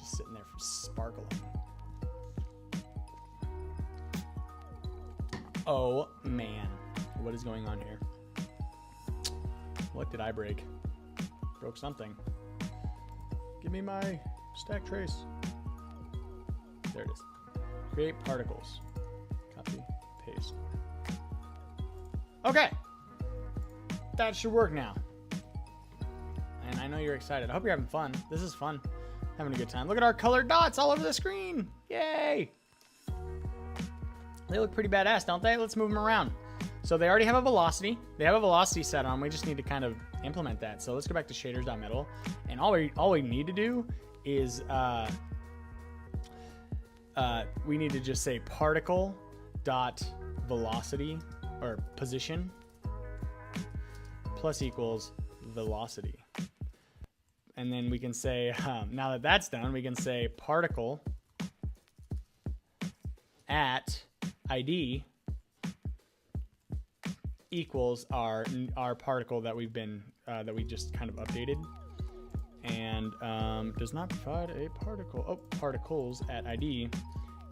sitting there sparkling. Oh man, what is going on here? What did I break? Broke something. Give me my stack trace. There it is. Create particles. Copy, paste. Okay. That should work now. And I know you're excited. I hope you're having fun. This is fun. Having a good time. Look at our colored dots all over the screen. Yay. They look pretty badass, don't they? Let's move them around. So they already have a velocity. They have a velocity set on. We just need to kind of implement that. So let's go back to shaders.middle. And all we need to do is we need to just say particle dot velocity or position plus equals velocity. And then we can say, now that that's done, we can say particle at ID equals our particle that we've been that we just kind of updated, and does not provide a particle. Oh, particles at ID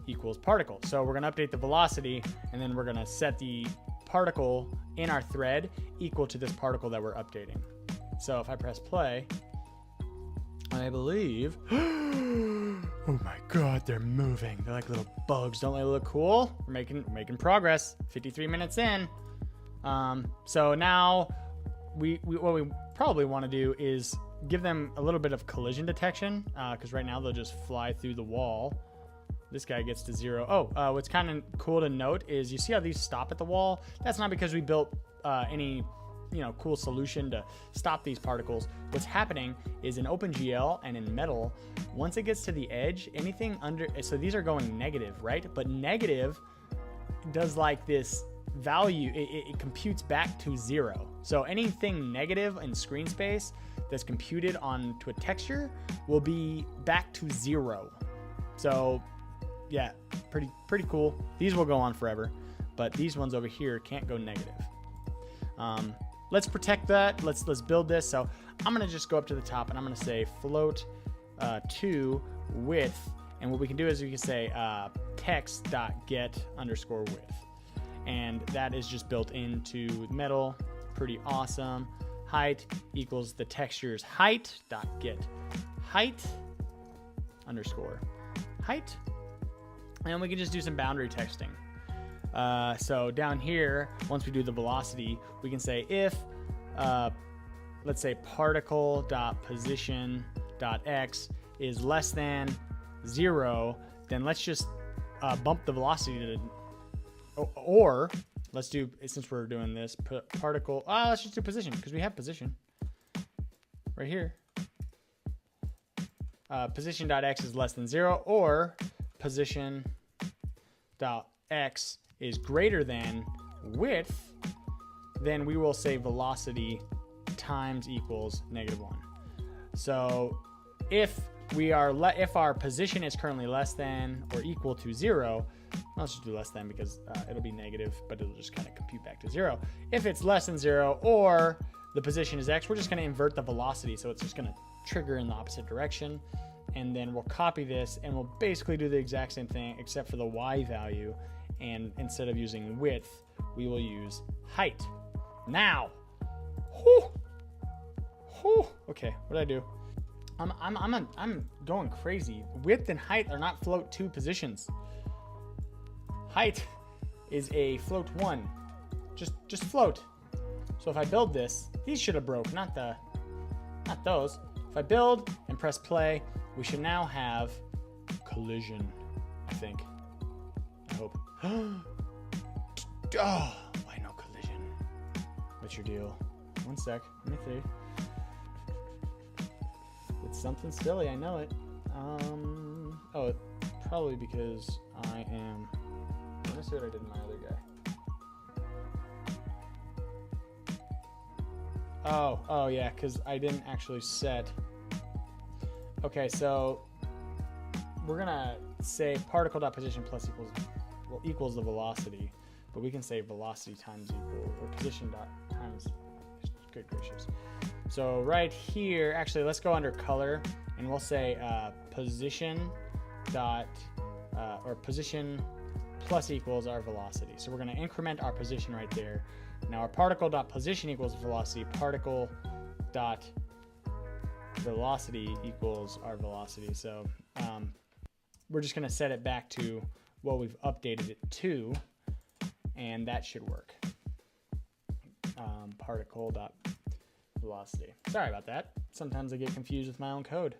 equals particle. So we're gonna update the velocity, and then we're gonna set the particle in our thread equal to this particle that we're updating. So if I press play, I believe. Oh my God, they're moving. They're like little bugs. Don't they look cool? We're making progress. 53 minutes in. So now what we probably want to do is give them a little bit of collision detection, because right now they'll just fly through the wall. This guy gets to 0. Oh, what's kind of cool to note is you see how these stop at the wall? That's not because we built any cool solution to stop these particles. What's happening is in OpenGL and in Metal, once it gets to the edge, anything under, so these are going negative, right? But negative does like this value, it computes back to 0. So anything negative in screen space that's computed onto a texture will be back to 0. So yeah, pretty cool. These will go on forever, but these ones over here can't go negative. Let's protect that. Let's build this. So I'm gonna just go up to the top and I'm gonna say float to width, and what we can do is we can say text.get_width, and that is just built into Metal. Pretty awesome. Height equals the texture's height dot get height _height, and we can just do some boundary texting. So down here, once we do the velocity, we can say if, let's say particle.position.x is less than 0, then let's just bump the velocity to, or let's do, since we're doing this, particle, let's just do position, because we have position right here. Position.x is less than 0, or position.x is greater than width, then we will say velocity times equals -1. So if we are if our position is currently less than or equal to 0, let's just do less than because it'll be negative, but it'll just kind of compute back to 0. If it's less than 0 or the position is x, we're just going to invert the velocity, so it's just going to trigger in the opposite direction. And then we'll copy this and we'll basically do the exact same thing except for the y value, and instead of using width we will use height. Now, okay, what did I do? I'm going crazy. Width and height are not float 2 positions. Height is a float 1. Just float. So if I build this, these should have broke, not those. If I build and press play, we should now have collision, I think. I hope. Oh, why no collision? What's your deal? One sec, let me see. It's something silly, I know it. Oh, probably because I am, let me see what I did in my other guy. Oh yeah, because I didn't actually set. Okay, so we're gonna say particle.position plus equals the velocity, but we can say velocity times equal, or position dot times, good gracious. So right here, actually, let's go under color and we'll say position dot, or position plus equals our velocity. So we're gonna increment our position right there. Now our particle dot position equals velocity, particle dot velocity equals our velocity. So we're just gonna set it back to what we've updated it to, and that should work. Particle dot velocity. Sorry about that. Sometimes I get confused with my own code.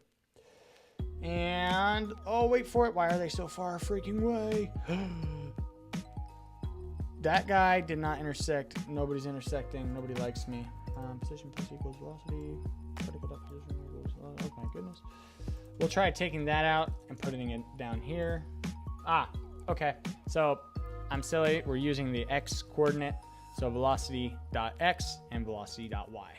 And, oh, wait for it. Why are they so far freaking away? That guy did not intersect. Nobody's intersecting. Nobody likes me. Position plus equals velocity. Particle dot position equals, oh my goodness. We'll try taking that out and putting it down here. Okay. So I'm silly. We're using the x coordinate. So velocity.x and velocity.y.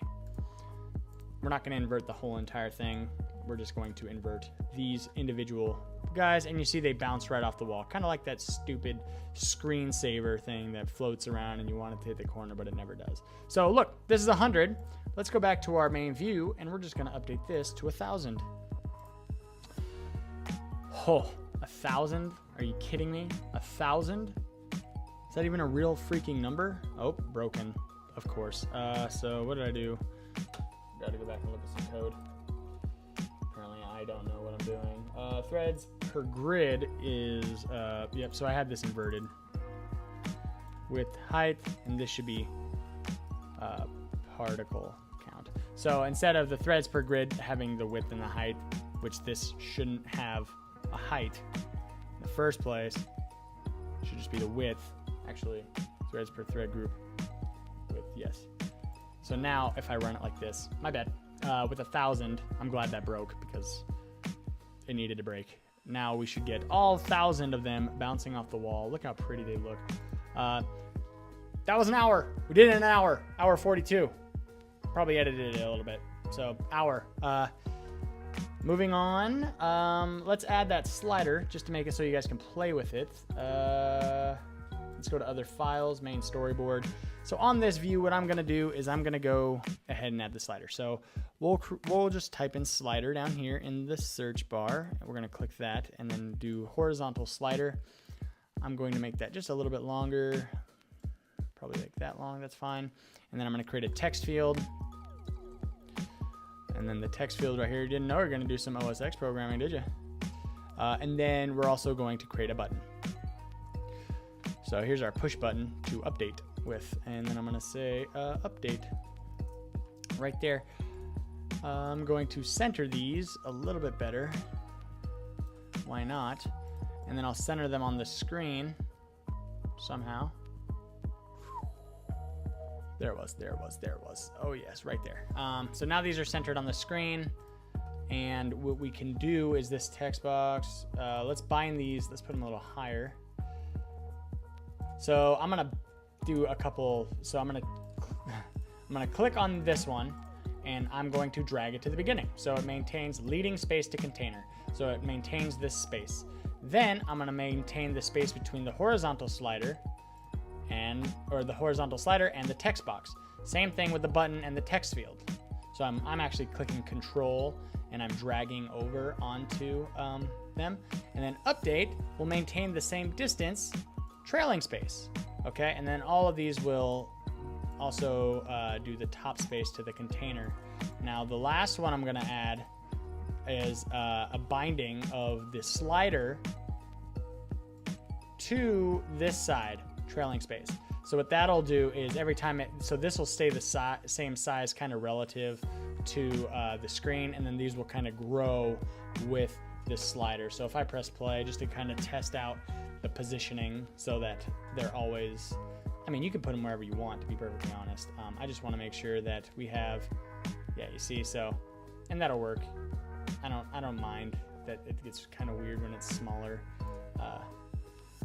We're not going to invert the whole entire thing. We're just going to invert these individual guys, and you see they bounce right off the wall, kind of like that stupid screensaver thing that floats around and you want it to hit the corner, but it never does. So look, this is 100. Let's go back to our main view, and we're just going to update this to 1,000. Oh, 1,000? Are you kidding me? 1,000? Is that even a real freaking number? Oh, broken, of course. So what did I do? Got to go back and look at some code. Apparently I don't know what I'm doing. Threads per grid is, yep, so I had this inverted with height, and this should be particle count. So instead of the threads per grid having the width and the height, which this shouldn't have a height in the first place, it should just be the width. Actually, threads per thread group width, yes. So now if I run it like this, my bad, with 1,000, I'm glad that broke because it needed to break. Now we should get all 1,000 of them bouncing off the wall. Look how pretty they look. That was an hour. We did it in an hour. Hour 42. Probably edited it a little bit. So hour. Moving on. Let's add that slider just to make it so you guys can play with it. Let's go to other files, main storyboard. So on this view, what I'm gonna do is I'm gonna go ahead and add the slider. So we'll just type in slider down here in the search bar. We're gonna click that and then do horizontal slider. I'm going to make that just a little bit longer, probably like that long, that's fine. And then I'm gonna create a text field. And then the text field right here, you didn't know we were gonna do some OS X programming, did you? And then we're also going to create a button. So here's our push button to update with, and then I'm gonna say update right there. I'm going to center these a little bit better. Why not? and then I'll center them on the screen somehow. There it was, there it was, there it was. Oh yes, right there. So now these are centered on the screen, and what we can do is this text box, let's bind these, let's put them a little higher. So I'm gonna do a couple, so I'm gonna click on this one, and I'm going to drag it to the beginning. So it maintains leading space to container. So it maintains this space. Then I'm gonna maintain the space between the horizontal slider or the horizontal slider and the text box. Same thing with the button and the text field. So I'm actually clicking Control and I'm dragging over onto them. And then update will maintain the same distance, trailing space. Okay, and then all of these will also do the top space to the container. Now the last one I'm gonna add is a binding of the slider to this side, trailing space. So what that'll do is every time so this will stay the same size kind of relative to the screen, and then these will kind of grow with this slider. So if I press play just to kind of test out the positioning so that they're always, I mean, you can put them wherever you want, to be perfectly honest. I just want to make sure that we have, yeah, you see, so, and that'll work. I don't mind that it gets kind of weird when it's smaller.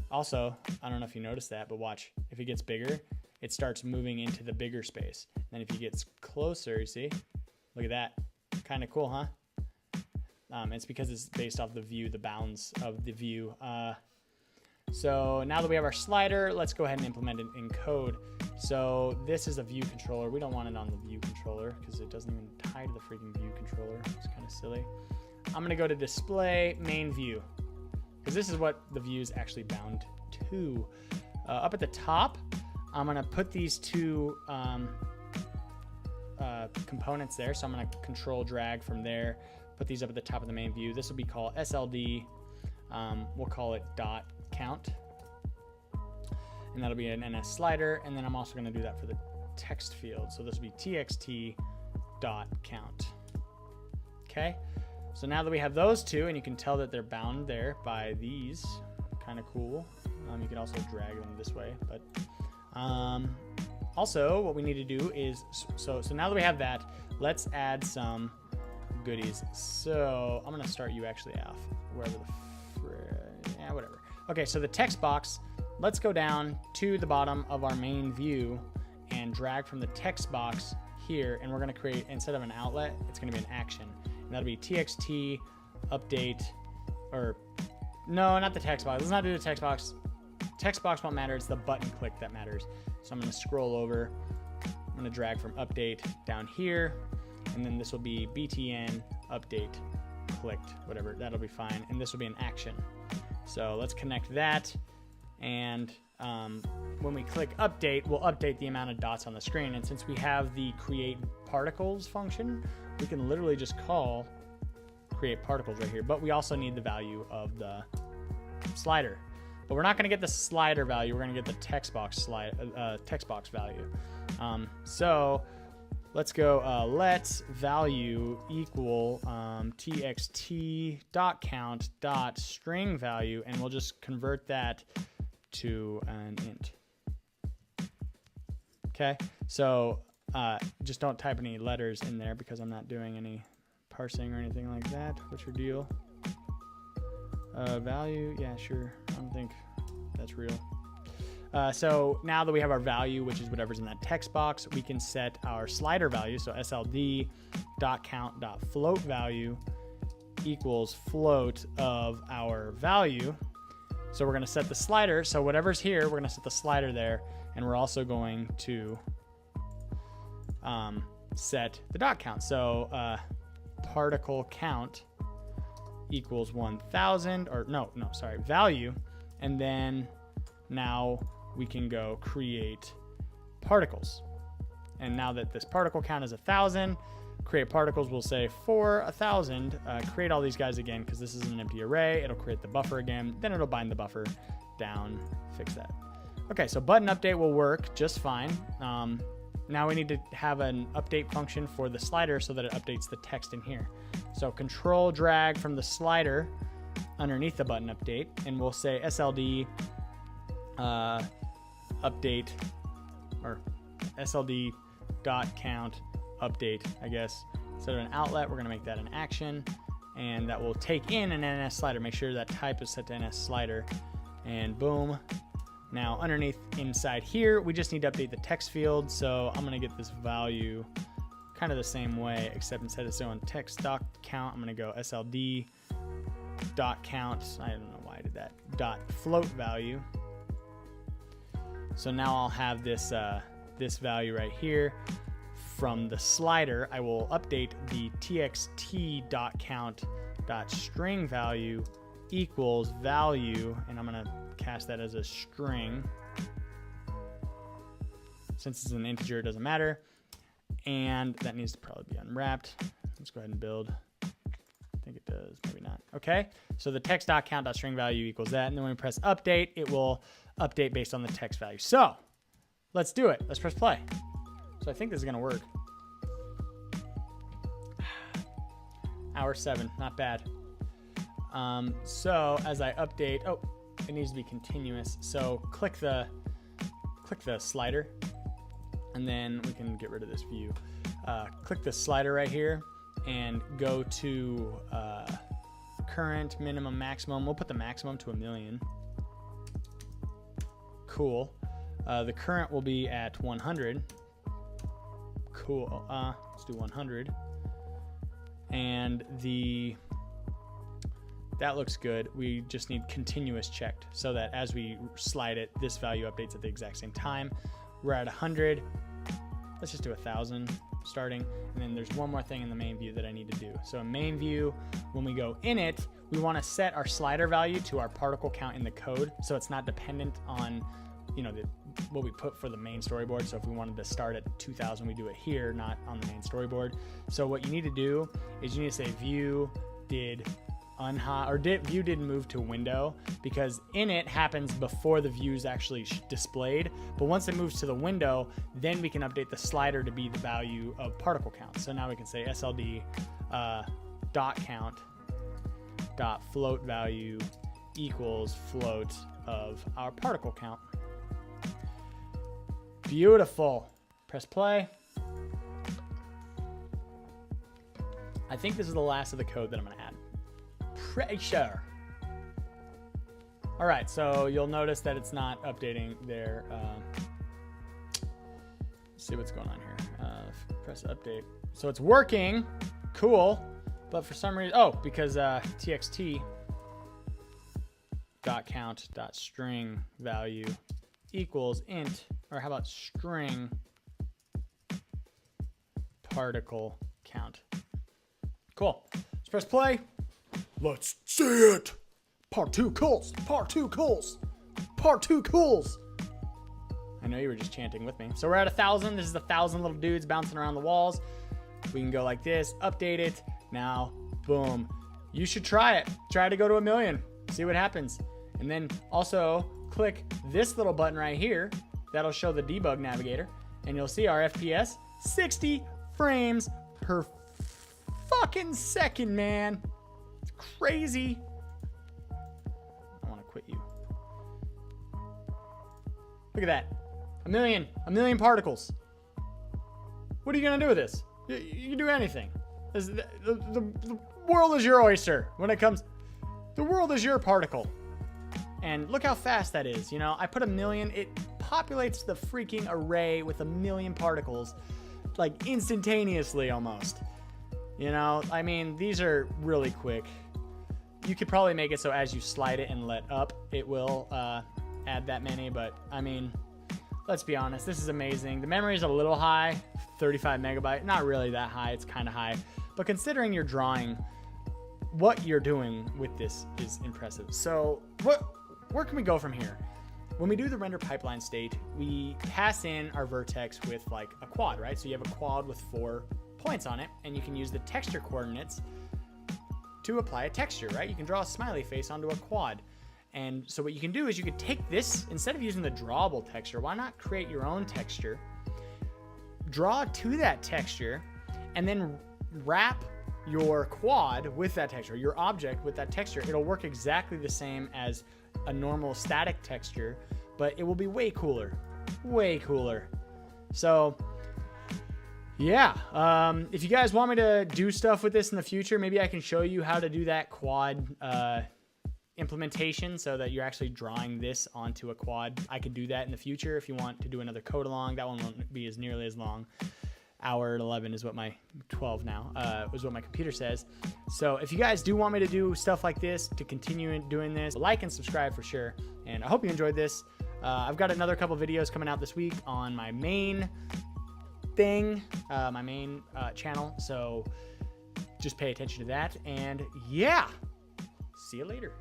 Also, I don't know if you noticed that, but watch, if it gets bigger, it starts moving into the bigger space. Then if he gets closer, you see, look at that, kind of cool, huh? It's because it's based off the view, the bounds of the view. So now that we have our slider, let's go ahead and implement it in code. So this is a view controller. We don't want it on the view controller because it doesn't even tie to the freaking view controller. It's kind of silly. I'm gonna go to display main view, because this is what the view is actually bound to. Up at the top, I'm gonna put these two components there. So I'm gonna control drag from there, put these up at the top of the main view. This will be called SLD. We'll call it dot count, and that'll be an NS slider. And then I'm also gonna do that for the text field. So this will be txt dot count. Okay. So now that we have those two, and you can tell that they're bound there by these, kind of cool. You can also drag them this way, but also what we need to do is, so now that we have that, let's add some goodies. So I'm gonna start you actually off, wherever yeah, whatever. Okay, so the text box, let's go down to the bottom of our main view and drag from the text box here, and we're gonna create, instead of an outlet, it's gonna be an action. And that'll be txt update, or no, not the text box. Let's not do the text box. Text box won't matter, it's the button click that matters. So I'm gonna scroll over, I'm gonna drag from update down here, and then this will be btn update clicked, whatever, that'll be fine. And this will be an action. So let's connect that, and when we click update, we'll update the amount of dots on the screen. And since we have the create particles function, we can literally just call create particles right here, but we also need the value of the slider. But we're not going to get the slider value, we're going to get the text box value. So let's go let value equal txt dot count dot string value, and we'll just convert that to an int. Okay, so just don't type any letters in there because I'm not doing any parsing or anything like that. What's your deal? Value, yeah, sure. I don't think that's real. So now that we have our value, which is whatever's in that text box, we can set our slider value. So SLD dot count dot float value equals float of our value. So we're going to set the slider. So whatever's here, we're going to set the slider there, and we're also going to set the dot count. So particle count equals 1000, or value, and then now we can go create particles. And now that this particle count is 1000, create particles will say for 1000, create all these guys again, because this is an empty array. It'll create the buffer again, then it'll bind the buffer down, fix that. Okay, so button update will work just fine. Now we need to have an update function for the slider so that it updates the text in here. So control drag from the slider underneath the button update, and we'll say SLD update, or SLD dot count update, I guess. Instead of an outlet, we're going to make that an action, and that will take in an NS slider. Make sure that type is set to NS slider, and boom. Now underneath inside here, we just need to update the text field. So I'm going to get this value kind of the same way, except instead of showing text dot count, I'm going to go SLD dot count. I don't know why I did that. Dot float value. So now I'll have this this value right here. From the slider, I will update the txt.count.string value equals value, and I'm going to cast that as a string. Since it's an integer, it doesn't matter. And that needs to probably be unwrapped. Let's go ahead and build. I think it does, maybe not. Okay, so the text.count.string value equals that, and then when we press update, it will update based on the text value. So let's do it. Let's press play. So I think this is going to work. Hour 7, not bad. So as I update, oh, it needs to be continuous. So click the slider, and then we can get rid of this view. Click the slider right here and go to current, minimum, maximum. We'll put the maximum to 1,000,000. Cool. The current will be at 100. Cool. Let's do 100. And that looks good. We just need continuous checked so that as we slide it, this value updates at the exact same time. We're at 100. Let's just do 1,000 starting. And then there's one more thing in the main view that I need to do. So in main view, when we go in it, we want to set our slider value to our particle count in the code. So it's not dependent on, you know, what we put for the main storyboard. So if we wanted to start at 2,000, we do it here, not on the main storyboard. So what you need to do is you need to say view did unhide, or view didn't move to window, because init happens before the view is actually displayed. But once it moves to the window, then we can update the slider to be the value of particle count. So now we can say SLD dot count dot float value equals float of our particle count. Beautiful. Press play. I think this is the last of the code that I'm going to add. Pretty sure. All right, so you'll notice that it's not updating there. Let's see what's going on here. Press update. So it's working. Cool. But for some reason, oh, because txt dot count dot string value equals int, or how about string particle count. Cool. Let's press play. Let's see it. Part 2 cools. Part 2 cools. Part 2 cools. I know you were just chanting with me. So we're at 1,000. This is 1,000 little dudes bouncing around the walls. We can go like this, update it. Now, boom. You should try it. Try to go to 1,000,000. See what happens. And then also click this little button right here. That'll show the debug navigator. And you'll see our FPS, 60 frames per fucking second, man. It's crazy. I want to quit you. Look at that. A million particles. What are you going to do with this? You can do anything. The world is your oyster when it comes. The world is your particle. And look how fast that is. You know, I put 1,000,000. It populates the freaking array with 1,000,000 particles, like instantaneously almost. You know, I mean, these are really quick. You could probably make it so as you slide it and let up, it will add that many. But I mean, let's be honest, this is amazing. The memory is a little high, 35 megabyte. Not really that high. It's kind of high. But considering you're drawing, what you're doing with this is impressive. So where can we go from here? When we do the render pipeline state, we pass in our vertex with like a quad, right? So you have a quad with 4 points on it, and you can use the texture coordinates to apply a texture, right? You can draw a smiley face onto a quad. And so what you can do is you could take this, instead of using the drawable texture, why not create your own texture, draw to that texture, and then wrap your quad with that texture, your object with that texture, it'll work exactly the same as a normal static texture, but it will be way cooler. Way cooler. So yeah, if you guys want me to do stuff with this in the future, maybe I can show you how to do that quad implementation so that you're actually drawing this onto a quad. I could do that in the future if you want to do another code along. That one won't be as nearly as long. Hour 11 is what my 12 now is what my computer says. So if you guys do want me to do stuff like this, to continue doing this, like and subscribe for sure. And I hope you enjoyed this. I've got another couple videos coming out this week on my main thing, my main channel. So just pay attention to that. And yeah, see you later.